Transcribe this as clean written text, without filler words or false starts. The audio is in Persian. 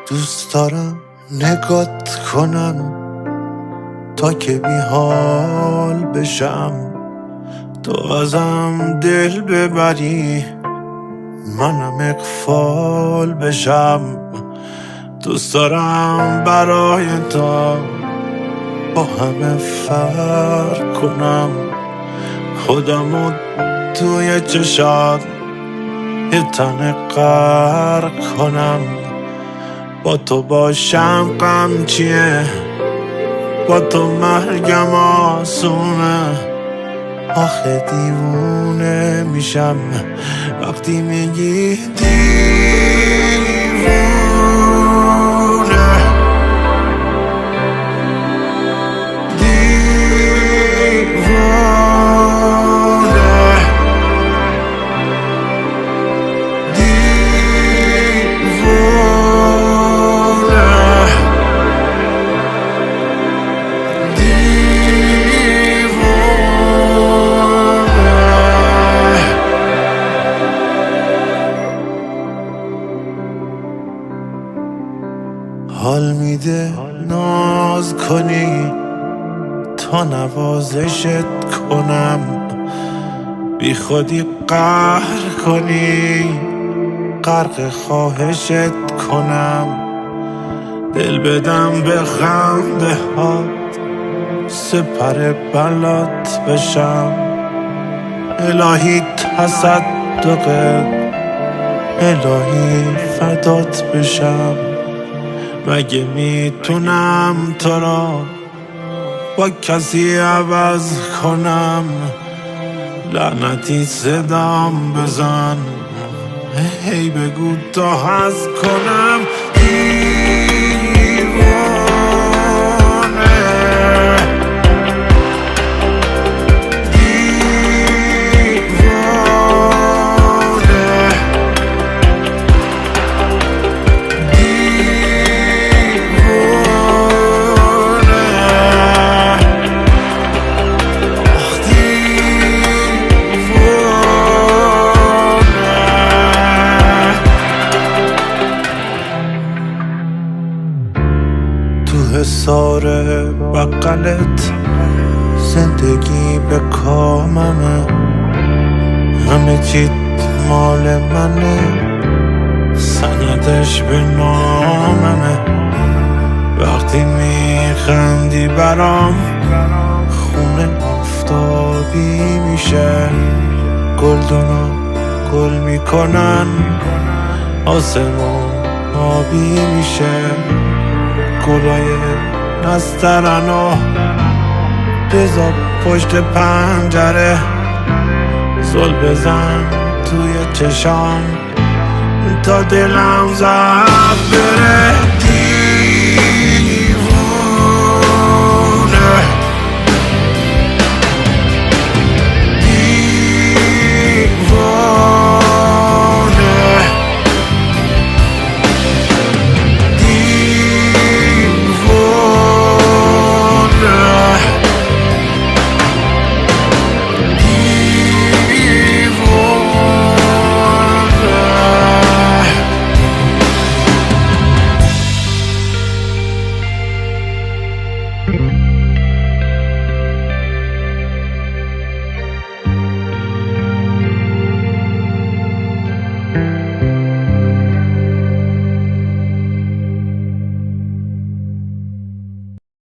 دوست دارم نگات کنم تا که بی حال بشم، تو ازم دل ببری منم اغفال بشم. دوست دارم برای تو با همه فرق کنم، خودمو توی چشات یه تن غرق کنم. با تو باشم غم چیه، با تو مرگم آسونه. آخه دیوونه میشم وقتی میگی دیوونه. حال میده ناز کنی تا نوازشت کنم، بی خودی قهر کنی غرق خواهشت کنم. دل بدم به خنده هات سپر بلات بشم، الهی تصدقت الهی فدات بشم. مگه میتونم تو را با کسی عوض کنم؟ لعنتی صدام بزن هی بگو تا حس کنم. حصار بقلت زندگی به کاممه، همه چیت مال منه، سندش به ناممه. وقتی میخندی برام خونه آفتابی میشه، گلدونا گل میکنن آسمون آبی میشه. گلای نسترنو بذار پشت پنجره، زل بزن توی چشام تا دلم زد